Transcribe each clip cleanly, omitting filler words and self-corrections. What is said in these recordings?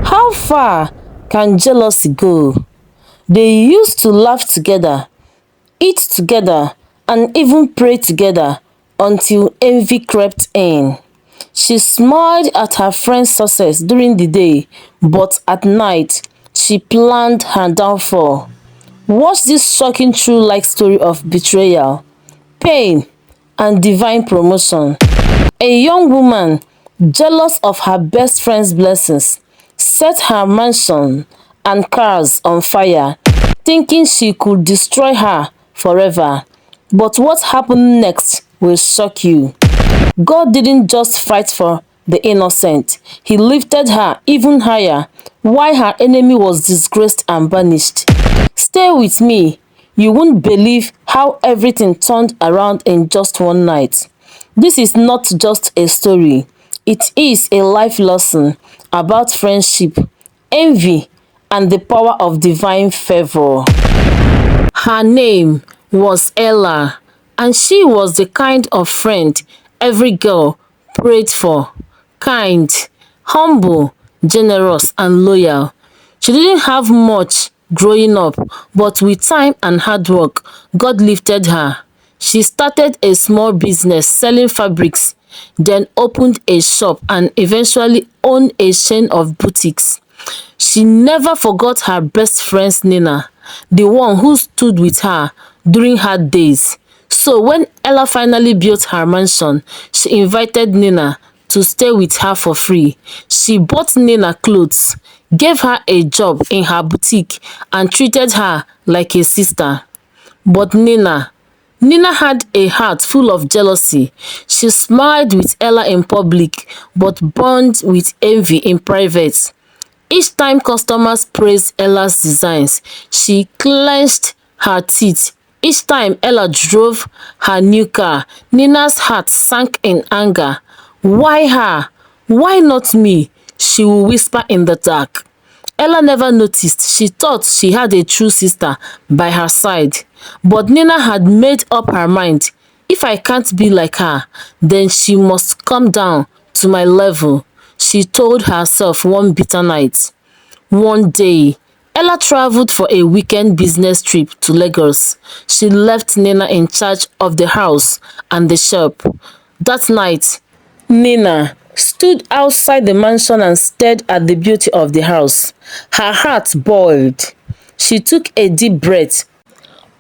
How far can jealousy go? They used to laugh together, eat together, and even pray together until envy crept in. She smiled at her friend's success during the day, but at night, she planned her downfall. Watch this shocking true life story of betrayal, pain, and divine promotion. A young woman, jealous of her best friend's blessings, set her mansion and cars on fire, thinking she could destroy her forever. But what happened next will shock you. God didn't just fight for the innocent, He lifted her even higher while her enemy was disgraced and banished. Stay with me. You won't believe how everything turned around in just one night. This is not just a story, it is a life lesson about friendship, envy, and the power of divine favor. Her name was Ella, and she was the kind of friend every girl prayed for. Kind, humble, generous, and loyal. She didn't have much growing up, but with time and hard work, God lifted her. She started a small business selling fabrics, then opened a shop and eventually owned a chain of boutiques. She never forgot her best friend Nina, the one who stood with her during hard days. So when Ella finally built her mansion, she invited Nina to stay with her for free. She bought Nina clothes, gave her a job in her boutique, and treated her like a sister. But Nina had a heart full of jealousy. She smiled with Ella in public, but burned with envy in private. Each time customers praised Ella's designs, she clenched her teeth. Each time Ella drove her new car, Nina's heart sank in anger. Why her? Why not me? She would whisper in the dark. Ella never noticed. She thought she had a true sister by her side. But Nina had made up her mind. If I can't be like her, then she must come down to my level, she told herself one bitter night. One day, Ella traveled for a weekend business trip to Lagos. She left Nina in charge of the house and the shop. That night, Nina stood outside the mansion and stared at the beauty of the house. Her heart boiled. She took a deep breath,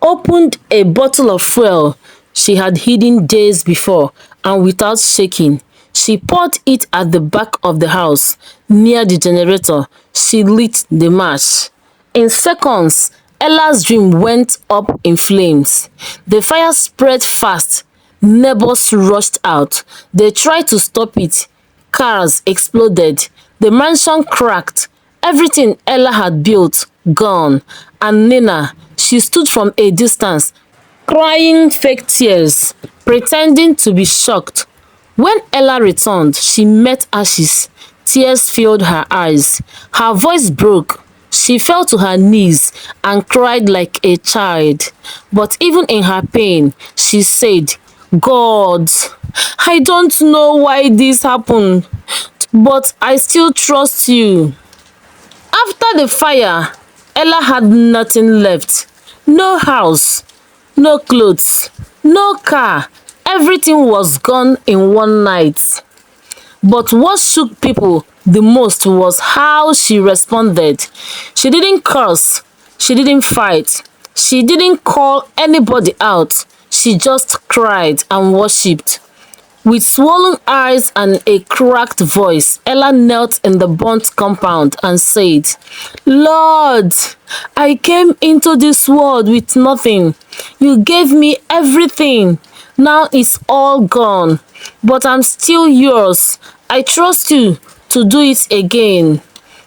opened a bottle of fuel she had hidden days before, and without shaking, she poured it at the back of the house. Near the generator, she lit the match. In seconds, Ella's dream went up in flames. The fire spread fast. Neighbors rushed out. They tried to stop it. Cars exploded. The mansion cracked. Everything Ella had built, gone. And Nina, she stood from a distance, crying fake tears, pretending to be shocked. When Ella returned, she met ashes. Tears filled her eyes. Her voice broke. She fell to her knees and cried like a child. But even in her pain, she said, God, I don't know why this happened, but I still trust you. After the fire, Ella had nothing left. No house, no clothes, no car. Everything was gone in one night. But what shook people the most was how she responded. She didn't curse. She didn't fight. She didn't call anybody out. She just cried and worshipped. With swollen eyes and a cracked voice, Ella knelt in the burnt compound and said, Lord, I came into this world with nothing. You gave me everything. Now it's all gone, but I'm still yours. I trust you to do it again.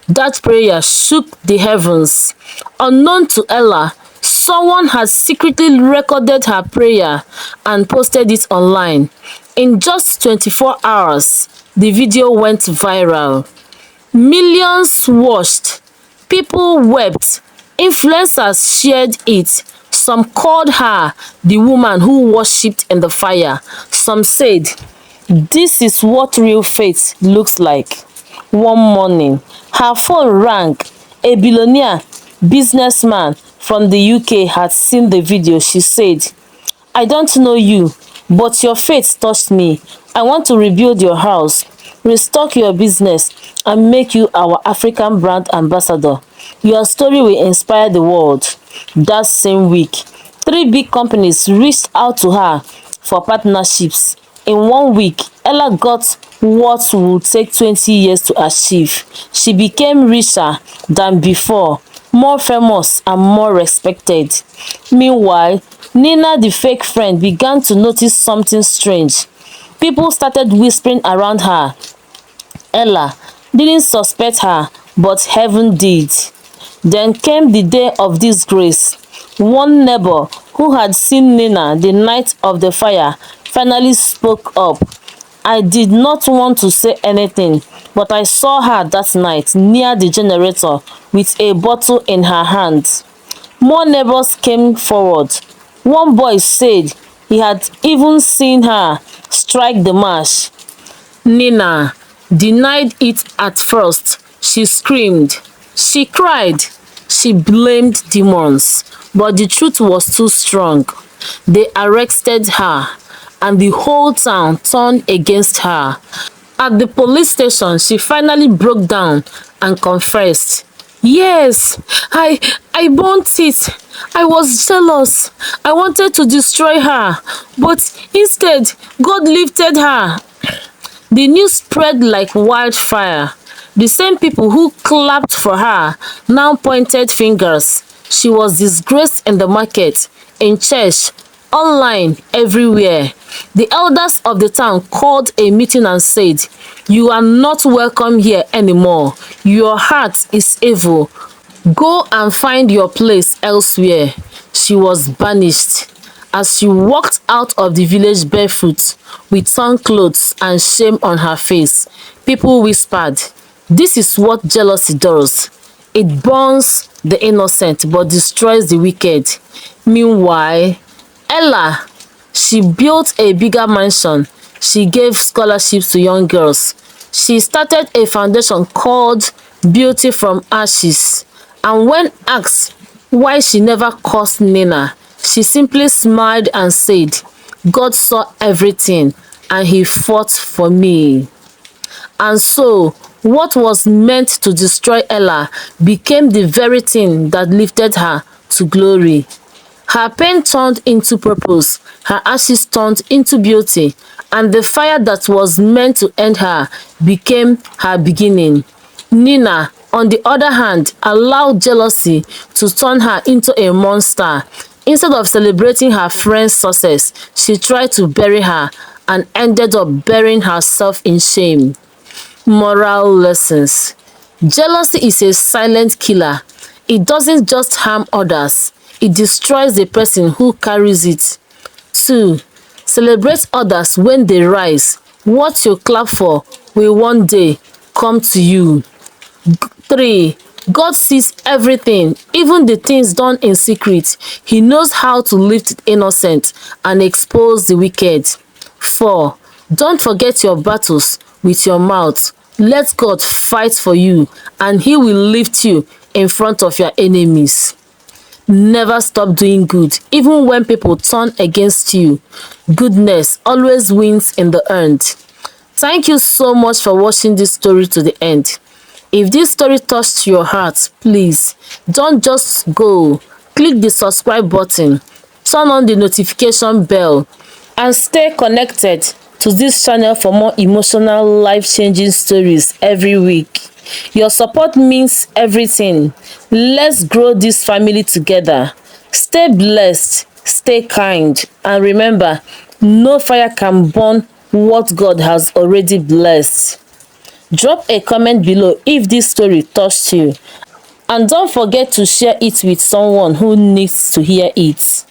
That prayer shook the heavens. Unknown to Ella, someone had secretly recorded her prayer and posted it online. In just 24 hours, the video went viral. Millions watched. People wept. Influencers shared it. Some called her the woman who worshipped in the fire. Some said, this is what real faith looks like. One morning, her phone rang. A billionaire businessman from the UK had seen the video. She said, "I don't know you, but your faith touched me. I want to rebuild your house, restock your business, and make you our African brand ambassador. Your story will inspire the world." That same week, three big companies reached out to her for partnerships. In 1 week, Ella got what would take 20 years to achieve. She became richer than before, more famous and more respected. Meanwhile, Nina, the fake friend, began to notice something strange. People started whispering around her. Ella didn't suspect her, but heaven did. Then came the day of disgrace. One neighbor who had seen Nina the night of the fire finally spoke up. "I did not want to say anything, but I saw her that night near the generator with a bottle in her hand." More neighbors came forward. One boy said he had even seen her strike the match. Nina denied it at first. She screamed, she cried, she blamed demons, but the truth was too strong. They arrested her, and the whole town turned against her. At the police station, she finally broke down and confessed. "Yes, I burnt it. I was jealous. I wanted to destroy her, but instead, God lifted her." The news spread like wildfire. The same people who clapped for her now pointed fingers. She was disgraced in the market, in church, online, everywhere. The elders of the town called a meeting and said, "You are not welcome here anymore. Your heart is evil. Go and find your place elsewhere." She was banished. As she walked out of the village barefoot, with torn clothes and shame on her face, people whispered, "This is what jealousy does. It burns the innocent but destroys the wicked." Meanwhile, Ella, she built a bigger mansion. She gave scholarships to young girls. She started a foundation called Beauty from Ashes. And when asked why she never cursed Nina, she simply smiled and said, "God saw everything and he fought for me." And so, what was meant to destroy Ella became the very thing that lifted her to glory. Her pain turned into purpose, her ashes turned into beauty, and the fire that was meant to end her became her beginning. Nina, on the other hand, allowed jealousy to turn her into a monster. Instead of celebrating her friend's success, she tried to bury her and ended up burying herself in shame. Moral lessons. Jealousy is a silent killer. It doesn't just harm others, it destroys the person who carries it. 2. Celebrate others when they rise. What you clap for will one day come to you. 3. God sees everything, even the things done in secret. He knows how to lift the innocent and expose the wicked. 4. Don't forget your battles with your mouth. Let God fight for you, and he will lift you in front of your enemies. Never stop doing good, even when people turn against you. Goodness always wins in the end. Thank you so much for watching this story to the end. If this story touched your heart, please don't just go. Click the subscribe button, turn on the notification bell, and stay connected to this channel for more emotional, life-changing stories every week. Your support means everything. Let's grow this family together. Stay blessed, stay kind, and remember, no fire can burn what God has already blessed. Drop a comment below if this story touched you, and don't forget to share it with someone who needs to hear it.